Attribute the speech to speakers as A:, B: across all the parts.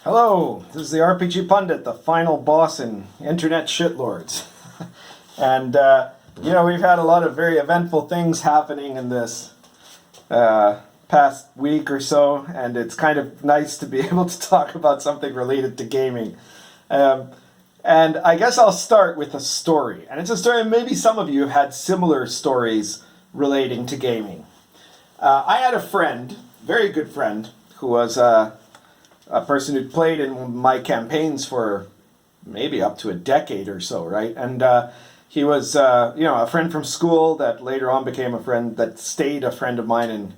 A: Hello, this is the RPG Pundit, the final boss in Internet Shitlords. And, we've had a lot of very eventful things happening in this past week or so, and it's kind of nice to be able to talk about something related to gaming. And I guess I'll start with a story. And it's a story, maybe some of you have had similar stories relating to gaming. I had a friend, very good friend, who was a person who'd played in my campaigns for maybe up to a decade or so, right? And he was, a friend from school that later on became a friend that stayed a friend of mine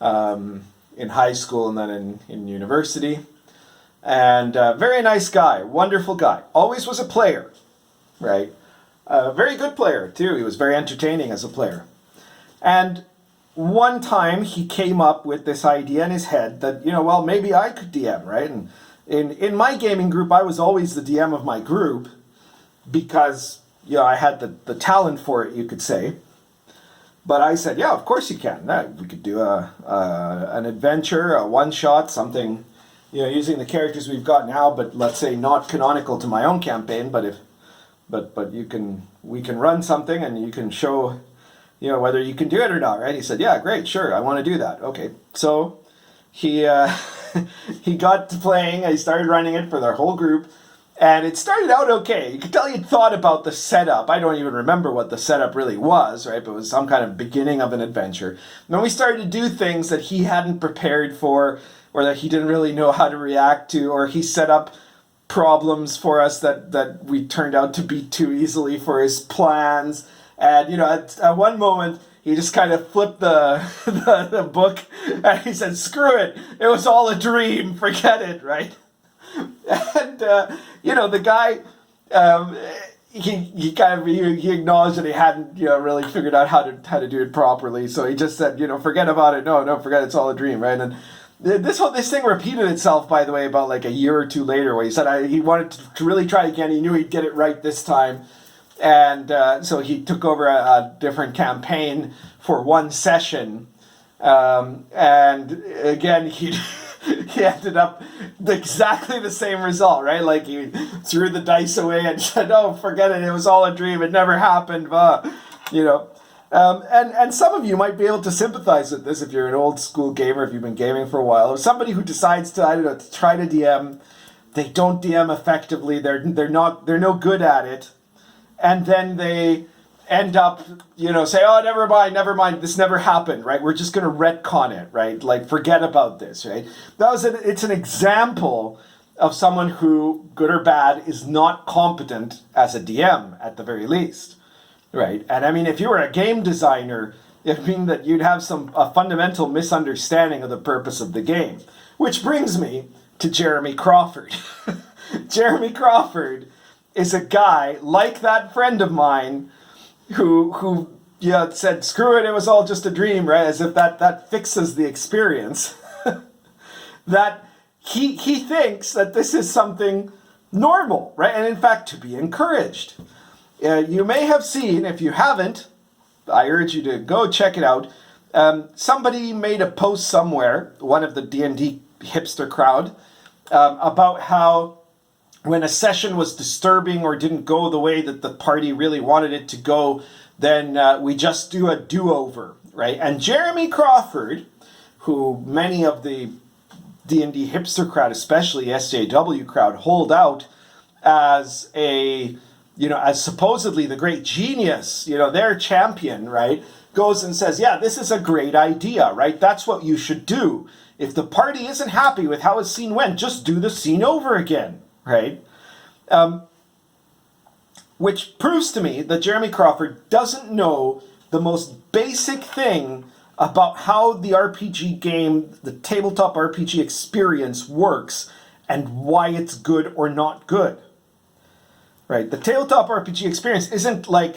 A: in high school and then in university. And very nice guy, wonderful guy. Always was a player, right? Very good player, too. He was very entertaining as a player. And one time he came up with this idea in his head that, maybe I could DM, right? And in my gaming group, I was always the DM of my group because, I had the talent for it, you could say. But I said, yeah, of course you can. We could do an adventure, a one-shot, something, using the characters we've got now, but let's say not canonical to my own campaign, but we can run something and you can show whether you can do it or not, right? He said, yeah, great, sure, I want to do that. Okay, so he he got to playing, he started running it for their whole group, and it started out okay. You could tell he'd thought about the setup. I don't even remember what the setup really was, right? But it was some kind of beginning of an adventure. And then we started to do things that he hadn't prepared for, or that he didn't really know how to react to, or he set up problems for us that we turned out to be too easily for his plans. And, at one moment, he just kind of flipped the book and he said, screw it, it was all a dream, forget it, right? And, the guy, he acknowledged that he hadn't, really figured out how to do it properly. So he just said, forget about it. No, forget it, it's all a dream, right? And this thing repeated itself, by the way, about like a year or two later, where he said he wanted to really try again. He knew he'd get it right this time. And so he took over a different campaign for one session. And again, he ended up exactly the same result, right? Like he threw the dice away and said, oh, forget it, it was all a dream, it never happened, and some of you might be able to sympathize with this if you're an old school gamer, if you've been gaming for a while, or somebody who decides to, to try to DM, they don't DM effectively, they're no good at it. And then they end up, say, oh, never mind, this never happened, right? We're just going to retcon it, right? Like, forget about this, right? It's an example of someone who, good or bad, is not competent as a DM, at the very least, right? And I mean, if you were a game designer, it would mean that you'd have a fundamental misunderstanding of the purpose of the game. Which brings me to Jeremy Crawford. Jeremy Crawford is a guy like that friend of mine who said, screw it, it was all just a dream, right? As if that fixes the experience. That he thinks that this is something normal, right? And in fact, to be encouraged. You may have seen, if you haven't, I urge you to go check it out. Somebody made a post somewhere, one of the D&D hipster crowd, about how when a session was disturbing or didn't go the way that the party really wanted it to go, then we just do a do-over, right? And Jeremy Crawford, who many of the D&D hipster crowd, especially SJW crowd, hold out as as supposedly the great genius, their champion, right, goes and says, yeah, this is a great idea, right? That's what you should do. If the party isn't happy with how a scene went, just do the scene over again. Right? Which proves to me that Jeremy Crawford doesn't know the most basic thing about how the RPG game, the tabletop RPG experience works and why it's good or not good. Right? The tabletop RPG experience isn't like,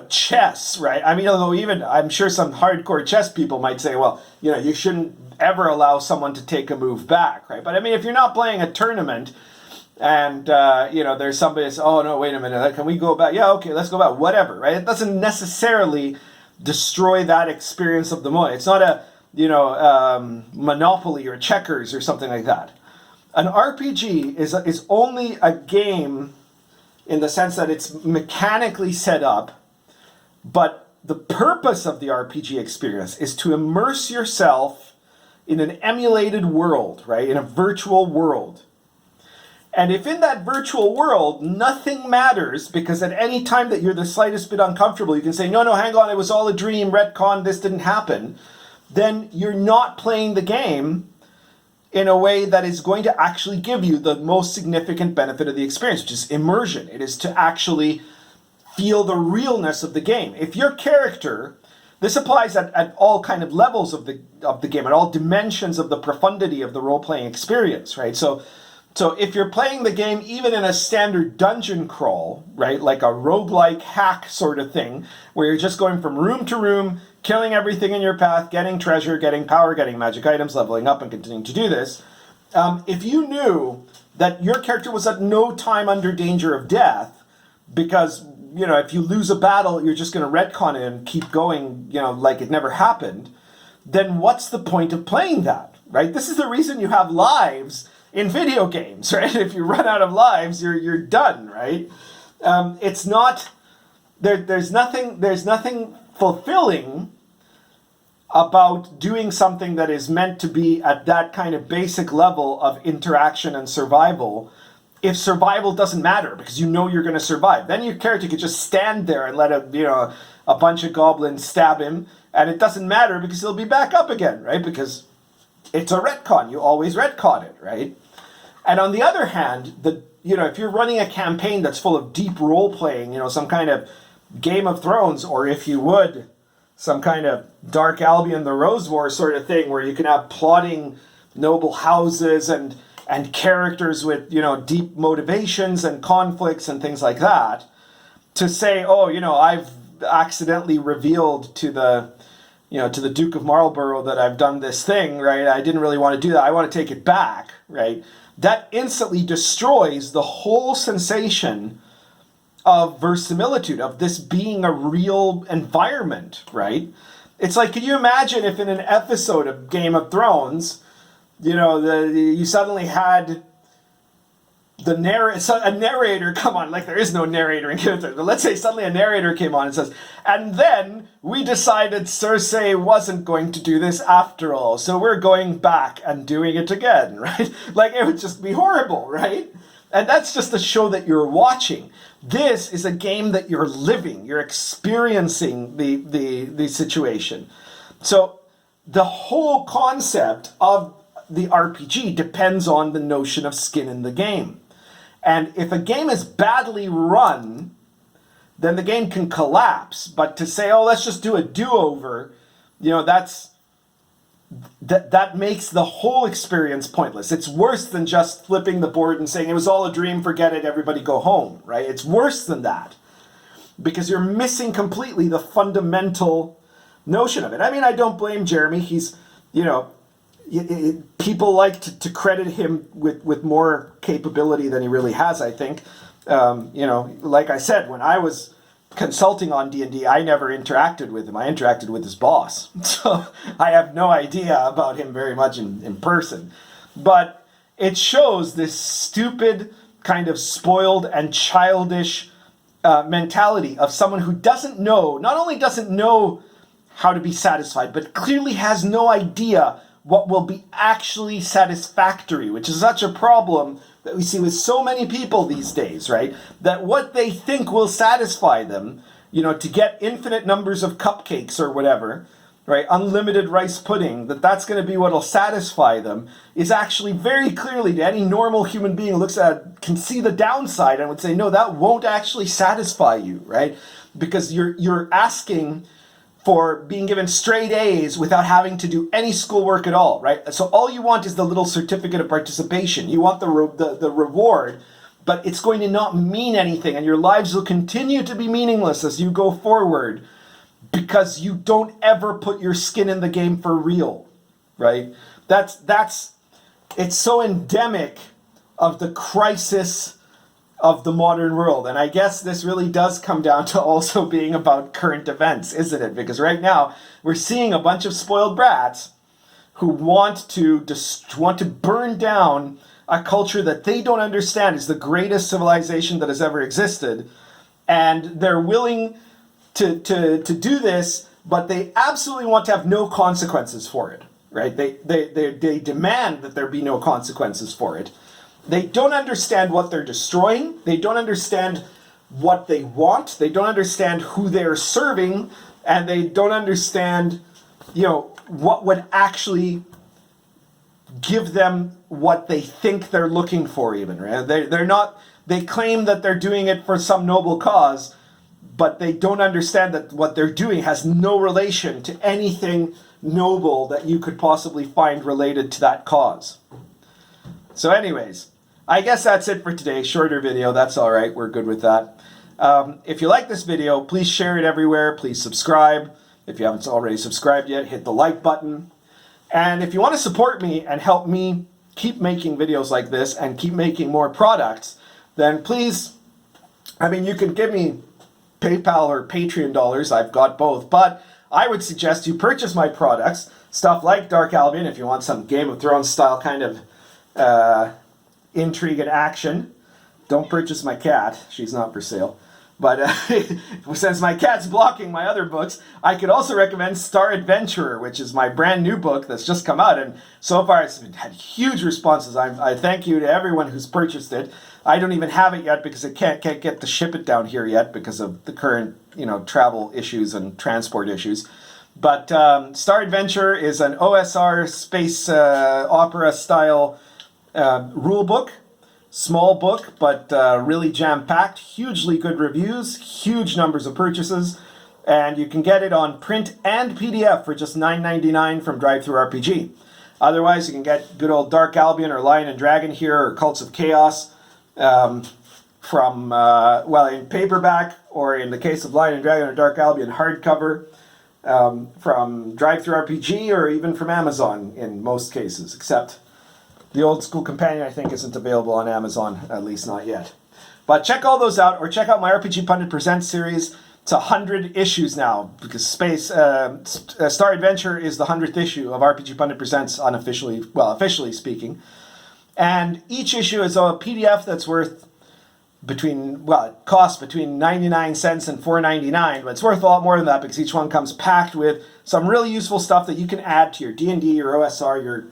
A: chess, right? I mean, although even, I'm sure some hardcore chess people might say, well, you shouldn't ever allow someone to take a move back, right? But I mean, if you're not playing a tournament, and, there's somebody that's, oh, no, wait a minute, can we go back? Yeah, okay, let's go back, whatever, right? It doesn't necessarily destroy that experience of the moment. It's not a, Monopoly or checkers or something like that. An RPG is only a game in the sense that it's mechanically set up, but the purpose of the RPG experience is to immerse yourself in an emulated world, right? In a virtual world. And if in that virtual world, nothing matters, because at any time that you're the slightest bit uncomfortable, you can say, no, hang on, it was all a dream, retcon, this didn't happen, then you're not playing the game in a way that is going to actually give you the most significant benefit of the experience, which is immersion. It is to actually feel the realness of the game. If your character, this applies at all kind of levels of the game, at all dimensions of the profundity of the role-playing experience, right? So if you're playing the game even in a standard dungeon crawl, right, like a roguelike hack sort of thing, where you're just going from room to room, killing everything in your path, getting treasure, getting power, getting magic items, leveling up, and continuing to do this, if you knew that your character was at no time under danger of death, because, if you lose a battle, you're just going to retcon it and keep going, like it never happened, then what's the point of playing that, right? This is the reason you have lives in video games, right? If you run out of lives, you're done, right? It's not there's nothing fulfilling about doing something that is meant to be at that kind of basic level of interaction and survival if survival doesn't matter, because you're going to survive. Then your character could just stand there and let a bunch of goblins stab him, and it doesn't matter because he'll be back up again, right? Because it's a retcon. You always retcon it, right? And on the other hand, if you're running a campaign that's full of deep role-playing, some kind of Game of Thrones, or if you would, some kind of Dark Albion, the Rose War sort of thing, where you can have plotting noble houses and characters with, deep motivations and conflicts and things like that, to say, I've accidentally revealed to the Duke of Marlborough that I've done this thing, right? I didn't really want to do that. I want to take it back, right? That instantly destroys the whole sensation of verisimilitude, of this being a real environment, right? It's like, can you imagine if in an episode of Game of Thrones, you suddenly had a narrator come on, like there is no narrator in Game of Thrones, but let's say suddenly a narrator came on and says, and then we decided Cersei wasn't going to do this after all, so we're going back and doing it again, right? Like, it would just be horrible, right? And that's just a show that you're watching. This is a game that you're living. You're experiencing the situation. So the whole concept of the RPG depends on the notion of skin in the game. And if a game is badly run, then the game can collapse. But to say, let's just do a do-over, that makes the whole experience pointless. It's worse than just flipping the board and saying, it was all a dream, forget it, everybody go home, right? It's worse than that, because you're missing completely the fundamental notion of it. I mean, I don't blame Jeremy. He's, people like to credit him with more capability than he really has, I think. Like I said, when I was consulting on D&D, I never interacted with him. I interacted with his boss. So I have no idea about him very much in person. But it shows this stupid kind of spoiled and childish mentality of someone who not only doesn't know how to be satisfied, but clearly has no idea what will be actually satisfactory, which is such a problem that we see with so many people these days, right? That what they think will satisfy them, to get infinite numbers of cupcakes or whatever, right? Unlimited rice pudding, that's going to be what'll satisfy them, is actually very clearly, to any normal human being who looks at it, can see the downside and would say, no, that won't actually satisfy you, right? Because you're asking for being given straight A's without having to do any schoolwork at all, right? So all you want is the little certificate of participation. You want the reward, but it's going to not mean anything, and your lives will continue to be meaningless as you go forward because you don't ever put your skin in the game for real, right? It's so endemic of the crisis of the modern world. And I guess this really does come down to also being about current events, isn't it? Because right now we're seeing a bunch of spoiled brats who want to burn down a culture that they don't understand is the greatest civilization that has ever existed, and they're willing to do this, but they absolutely want to have no consequences for it, right? They demand that there be no consequences for it. They don't understand what they're destroying. They don't understand what they want. They don't understand who they're serving, and they don't understand, what would actually give them what they think they're looking for, even, right? They're not, they claim that they're doing it for some noble cause, but they don't understand that what they're doing has no relation to anything noble that you could possibly find related to that cause. So anyways, I guess that's it for today. Shorter video, that's all right. We're good with that. If you like this video, please share it everywhere. Please subscribe. If you haven't already subscribed yet, hit the like button. And if you want to support me and help me keep making videos like this and keep making more products, then please, you can give me PayPal or Patreon dollars. I've got both. But I would suggest you purchase my products, stuff like Dark Albion, if you want some Game of Thrones style kind of intrigue and action. Don't purchase my cat. She's not for sale. But since my cat's blocking my other books, I could also recommend Star Adventurer, which is my brand new book that's just come out. And so far it's had huge responses. I thank you to everyone who's purchased it. I don't even have it yet because I can't get to ship it down here yet because of the current travel issues and transport issues. But Star Adventurer is an OSR space opera style rule book. Small book, but really jam-packed, hugely good reviews, huge numbers of purchases, and you can get it on print and PDF for just $9.99 from DriveThruRPG. Otherwise, you can get good old Dark Albion or Lion and Dragon here, or Cults of Chaos from, in paperback, or in the case of Lion and Dragon or Dark Albion, hardcover from DriveThruRPG, or even from Amazon in most cases, except the Old School Companion, I think, isn't available on Amazon, at least not yet. But check all those out, or check out my RPG Pundit Presents series. It's 100 issues now, because Star Adventure is the 100th issue of RPG Pundit Presents officially speaking. And each issue is a PDF that's worth it costs between 99 cents and $4.99, but it's worth a lot more than that because each one comes packed with some really useful stuff that you can add to your D&D, your OSR, your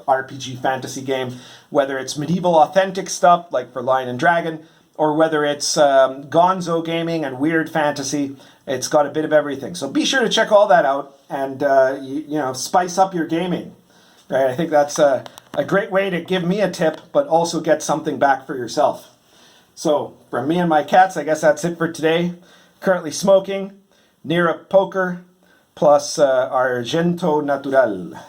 A: RPG fantasy game, whether it's medieval authentic stuff like for Lion and Dragon, or whether it's gonzo gaming and weird fantasy. It's got a bit of everything. So be sure to check all that out and spice up your gaming. Right? I think that's a great way to give me a tip, but also get something back for yourself. So from me and my cats, I guess that's it for today. Currently smoking, near a poker, plus Argento Natural.